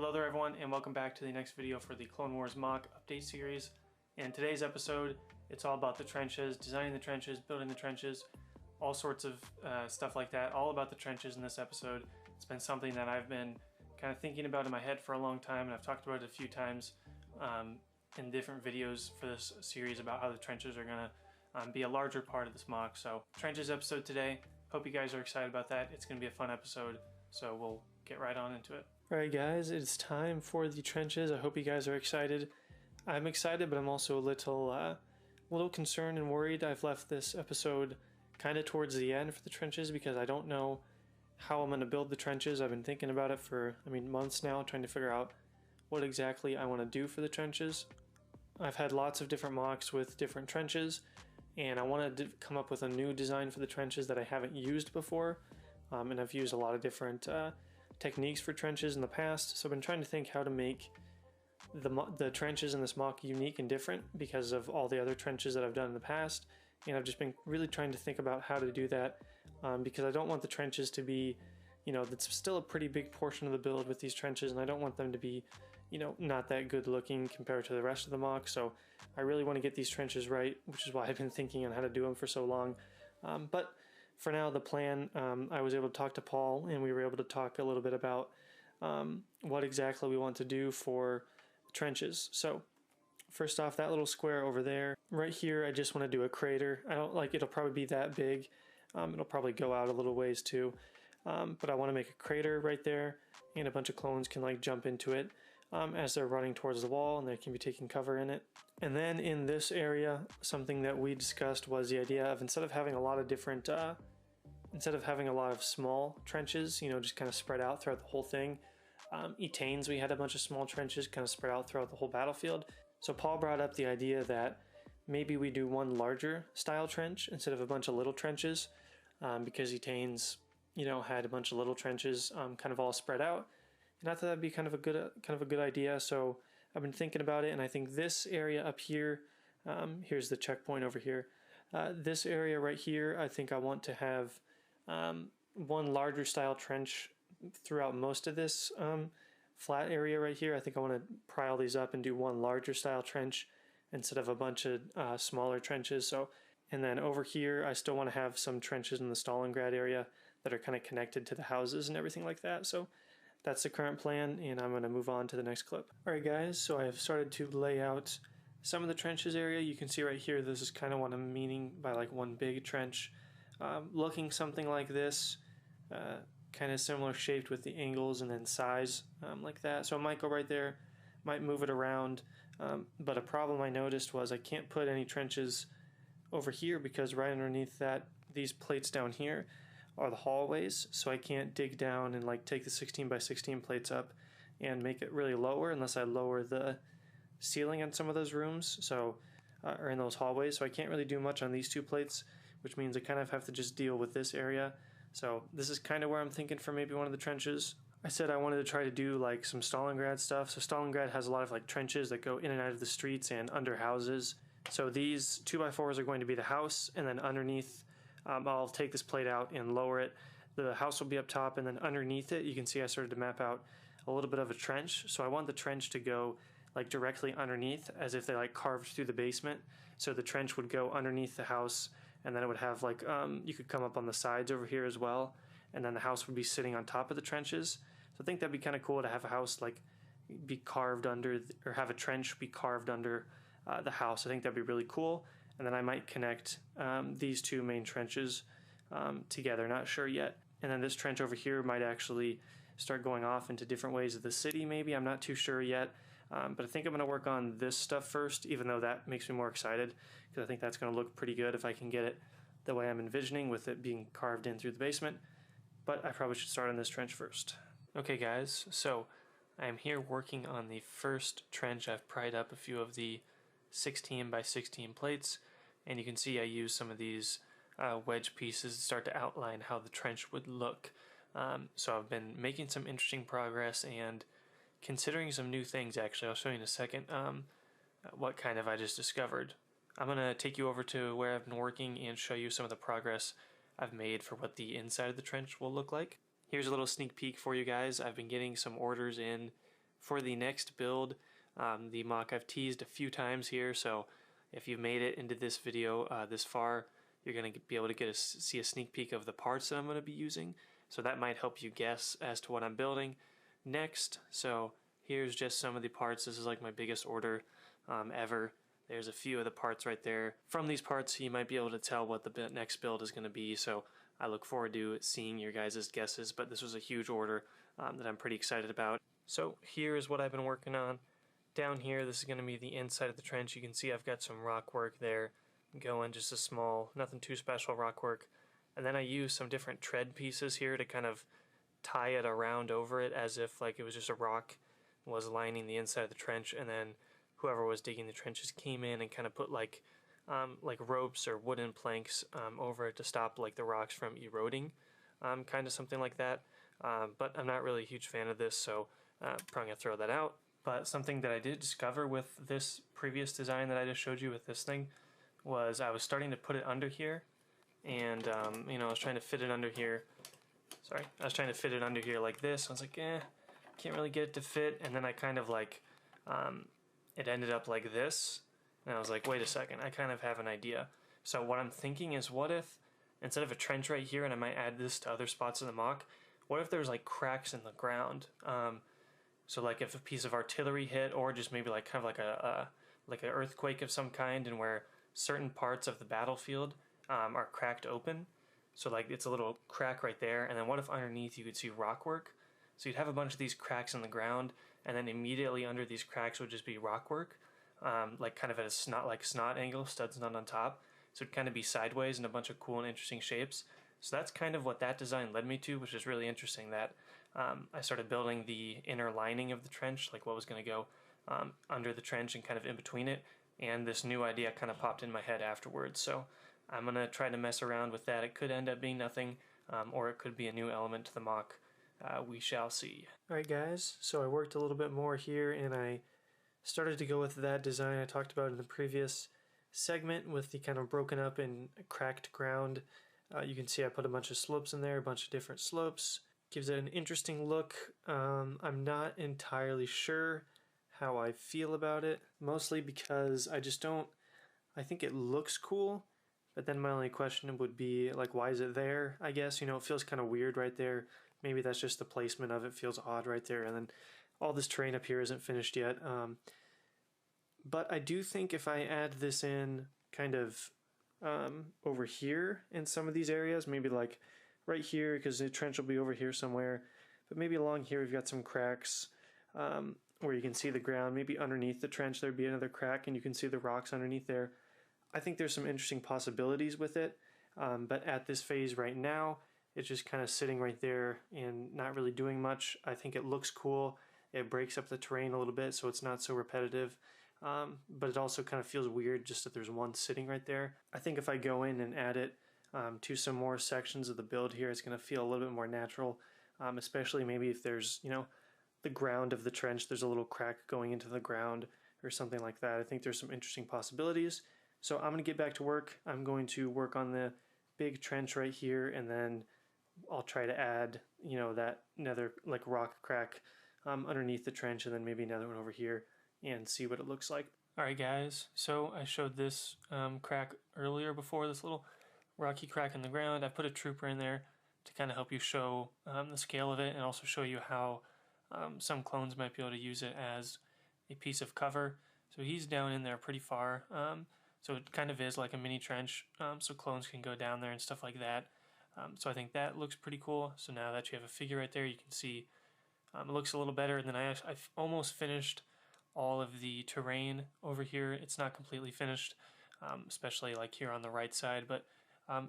Hello there everyone, and welcome back to the next video for the Clone Wars MOC update series. In today's episode, it's all about the trenches, designing the trenches, building the trenches, all sorts of stuff like that, all about the trenches in this episode. It's been something that I've been kind of thinking about in my head for a long time, and I've talked about it a few times in different videos for this series about how the trenches are going to be a larger part of this MOC. So, trenches episode today. Hope you guys are excited about that. It's going to be a fun episode, so we'll get right on into it. Alright guys, it's time for the trenches. I hope you guys are excited. I'm excited, but I'm also a little concerned and worried. I've left this episode kind of towards the end for the trenches because I don't know how I'm going to build the trenches. I've been thinking about it for, months now, trying to figure out what exactly I want to do for the trenches. I've had lots of different MOCs with different trenches, and I wanted to come up with a new design for the trenches that I haven't used before. And I've used a lot of different techniques for trenches in the past, so I've been trying to think how to make the trenches in this MOC unique and different because of all the other trenches that I've done in the past, and I've just been really trying to think about how to do that because I don't want the trenches to be, that's still a pretty big portion of the build with these trenches, and I don't want them to be, not that good looking compared to the rest of the MOC, so I really want to get these trenches right, which is why I've been thinking on how to do them for so long. But for now, the plan, I was able to talk to Paul, and we were able to talk a little bit about what exactly we want to do for trenches. So first off, that little square over there, right here, I just want to do a crater. I don't like it'll probably be that big. It'll probably go out a little ways too. But I want to make a crater right there, and a bunch of clones can jump into it as they're running towards the wall, and they can be taking cover in it. And then in this area, something that we discussed was the idea of instead of having a lot of small trenches, just kind of spread out throughout the whole thing. Etanes, we had a bunch of small trenches kind of spread out throughout the whole battlefield. So Paul brought up the idea that maybe we do one larger style trench instead of a bunch of little trenches, because Etanes, had a bunch of little trenches kind of all spread out. And I thought that'd be kind of a good idea. So I've been thinking about it, and I think this area up here, here's the checkpoint over here. This area right here, I think I want to have one larger style trench throughout most of this flat area right here. I think I want to pry all these up and do one larger style trench instead of a bunch of smaller trenches. And then over here, I still want to have some trenches in the Stalingrad area that are kind of connected to the houses and everything like that. So that's the current plan, and I'm going to move on to the next clip. Alright guys, so I have started to lay out some of the trenches area. You can see right here, this is kind of what I'm meaning by one big trench. Looking something like this, kind of similar shaped with the angles and then size like that. So I might go right there, might move it around, but a problem I noticed was I can't put any trenches over here because right underneath these plates down here are the hallways, so I can't dig down and take the 16 by 16 plates up and make it really lower unless I lower the ceiling in some of those rooms, or in those hallways, so I can't really do much on these two plates, which means I kind of have to just deal with this area. So this is kind of where I'm thinking for maybe one of the trenches. I said I wanted to try to do some Stalingrad stuff. So Stalingrad has a lot of trenches that go in and out of the streets and under houses. So these 2x4s are going to be the house, and then underneath I'll take this plate out and lower it. The house will be up top, and then underneath it you can see I started to map out a little bit of a trench. So I want the trench to go directly underneath, as if they carved through the basement. So the trench would go underneath the house, and then it would have you could come up on the sides over here as well, and then the house would be sitting on top of the trenches. So I think that'd be kind of cool to have a house be carved under, or have a trench be carved under the house. I think that'd be really cool. And then I might connect these two main trenches together, not sure yet. And then this trench over here might actually start going off into different ways of the city maybe, I'm not too sure yet. But I think I'm going to work on this stuff first, even though that makes me more excited, because I think that's going to look pretty good if I can get it the way I'm envisioning with it being carved in through the basement. But I probably should start on this trench first. Okay guys, so I'm here working on the first trench. I've pried up a few of the 16 by 16 plates, and you can see I use some of these wedge pieces to start to outline how the trench would look. So I've been making some interesting progress and considering some new things. Actually, I'll show you in a second what kind of I just discovered. I'm going to take you over to where I've been working and show you some of the progress I've made for what the inside of the trench will look like. Here's a little sneak peek for you guys. I've been getting some orders in For the next build, the MOC I've teased a few times here, so if you've made it into this video this far, you're going to be able to see a sneak peek of the parts that I'm going to be using, so that might help you guess as to what I'm building next. So here's just some of the parts. This is like my biggest order ever. There's a few of the parts right there. From these parts, you might be able to tell what the next build is going to be, so I look forward to seeing your guys' guesses, but this was a huge order that I'm pretty excited about. So here's what I've been working on. Down here, this is going to be the inside of the trench. You can see I've got some rock work there going, just a small, nothing too special rock work. And then I use some different tread pieces here to kind of tie it around over it as if like it was just a rock was lining the inside of the trench, and then whoever was digging the trenches came in and kind of put like ropes or wooden planks over it to stop like the rocks from eroding, kind of something like that. But I'm not really a huge fan of this, so probably gonna throw that out. But something that I did discover with this previous design that I just showed you with this thing was I was starting to put it under here, and you know, I was trying to fit it under here. Sorry, I was trying to fit it under here like this. I was like, can't really get it to fit, and then I kind of like it ended up like this, and I was like, wait a second, I kind of have an idea. So what I'm thinking is, what if instead of a trench right here, and I might add this to other spots of the MOC, what if there's like cracks in the ground? So like if a piece of artillery hit, or just maybe like kind of like an earthquake of some kind, and where certain parts of the battlefield are cracked open. So like it's a little crack right there, and then what if underneath you could see rock work? So you'd have a bunch of these cracks in the ground, and then immediately under these cracks would just be rock work, like kind of at a snot angle, studs not on top. So it'd kind of be sideways in a bunch of cool and interesting shapes. So that's kind of what that design led me to, which is really interesting, that I started building the inner lining of the trench, like what was going to go under the trench and kind of in between it, and this new idea kind of popped in my head afterwards. So I'm going to try to mess around with that. It could end up being nothing, or it could be a new element to the MOC. We shall see. Alright guys, so I worked a little bit more here, and I started to go with that design I talked about in the previous segment with the kind of broken up and cracked ground. You can see I put a bunch of slopes in there, a bunch of different slopes. Gives it an interesting look. I'm not entirely sure how I feel about it, mostly because I think it looks cool, but then my only question would be, like, why is it there, I guess? You know, it feels kind of weird right there. Maybe that's just the placement of it feels odd right there, and then all this terrain up here isn't finished yet. But I do think if I add this in kind of over here in some of these areas, maybe like right here, because the trench will be over here somewhere, but maybe along here we've got some cracks where you can see the ground. Maybe underneath the trench there'd be another crack and you can see the rocks underneath there. I think there's some interesting possibilities with it, but at this phase right now, it's just kind of sitting right there and not really doing much. I think it looks cool. It breaks up the terrain a little bit so it's not so repetitive, but it also kind of feels weird just that there's one sitting right there. I think if I go in and add it to some more sections of the build here, it's going to feel a little bit more natural, especially maybe if there's, you know, the ground of the trench, there's a little crack going into the ground or something like that. I think there's some interesting possibilities. So I'm going to get back to work. I'm going to work on the big trench right here, and then I'll try to add, you know, that another like rock crack underneath the trench, and then maybe another one over here, and see what it looks like. Alright guys, so I showed this crack earlier before, this little rocky crack in the ground. I put a trooper in there to kind of help you show the scale of it, and also show you how some clones might be able to use it as a piece of cover. So he's down in there pretty far, so it kind of is like a mini trench, so clones can go down there and stuff like that. So I think that looks pretty cool. So now that you have a figure right there, you can see it looks a little better. And then I've almost finished all of the terrain over here. It's not completely finished, especially like here on the right side, but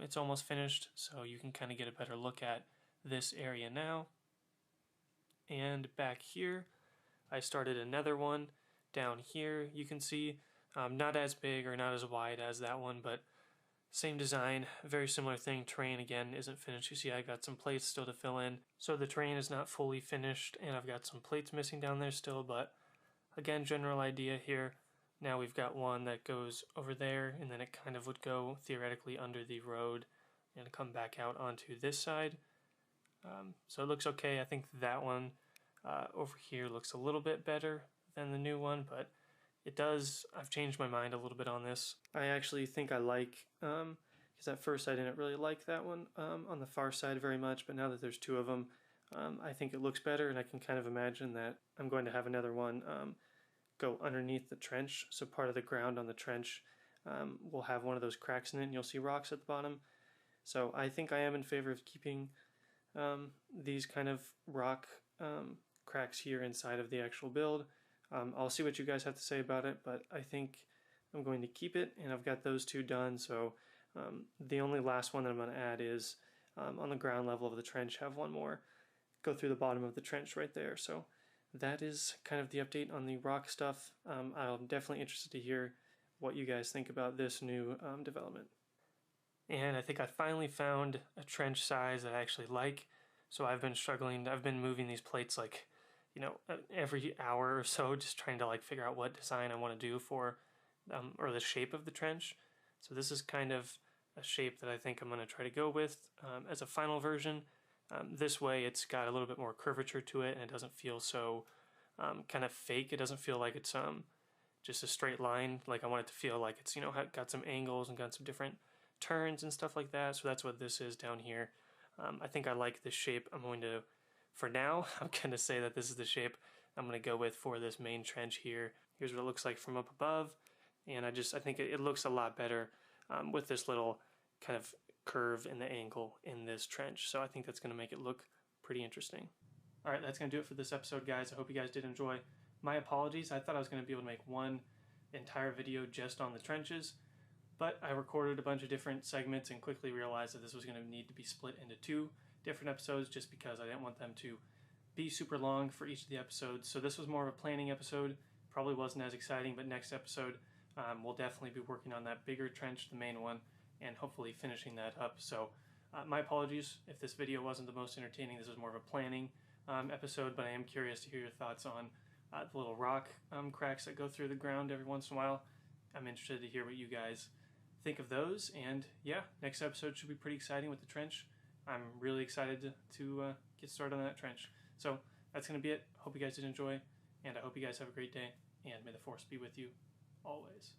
it's almost finished, so you can kind of get a better look at this area now. And back here, I started another one down here. You can see not as big or not as wide as that one, but same design, very similar thing. Terrain again isn't finished. You see I've got some plates still to fill in. So the terrain is not fully finished, and I've got some plates missing down there still, but again, general idea here. Now we've got one that goes over there, and then it kind of would go theoretically under the road and come back out onto this side. So it looks okay. I think that one over here looks a little bit better than the new one, but it does, I've changed my mind a little bit on this. I actually think I like, because at first I didn't really like that one on the far side very much, but now that there's two of them, I think it looks better, and I can kind of imagine that I'm going to have another one go underneath the trench, so part of the ground on the trench will have one of those cracks in it, and you'll see rocks at the bottom. So I think I am in favor of keeping these kind of rock cracks here inside of the actual build. I'll see what you guys have to say about it, but I think I'm going to keep it, and I've got those two done. So the only last one that I'm going to add is on the ground level of the trench, have one more go through the bottom of the trench right there. So that is kind of the update on the rock stuff. I'm definitely interested to hear what you guys think about this new development. And I think I finally found a trench size that I actually like. So I've been struggling, I've been moving these plates like, you know, every hour or so, just trying to like figure out what design I want to do for, or the shape of the trench. So this is kind of a shape that I think I'm going to try to go with as a final version. This way it's got a little bit more curvature to it, and it doesn't feel so kind of fake. It doesn't feel like it's just a straight line. Like I want it to feel like it's, you know, got some angles and got some different turns and stuff like that. So that's what this is down here. I think I like this shape. I'm going to, for now, I'm going to say that this is the shape I'm going to go with for this main trench here. Here's what it looks like from up above, and I think it looks a lot better with this little kind of curve in the angle in this trench. So I think that's going to make it look pretty interesting. All right, that's going to do it for this episode, guys. I hope you guys did enjoy. My apologies. I thought I was going to be able to make one entire video just on the trenches, but I recorded a bunch of different segments and quickly realized that this was going to need to be split into two different episodes just because I didn't want them to be super long for each of the episodes. So this was more of a planning episode. Probably wasn't as exciting, but next episode we'll definitely be working on that bigger trench, the main one, and hopefully finishing that up. So my apologies if this video wasn't the most entertaining. This was more of a planning episode, but I am curious to hear your thoughts on the little rock cracks that go through the ground every once in a while. I'm interested to hear what you guys think of those, and yeah, next episode should be pretty exciting with the trench. I'm really excited to get started on that trench. So that's going to be it. Hope you guys did enjoy, and I hope you guys have a great day, and may the force be with you always.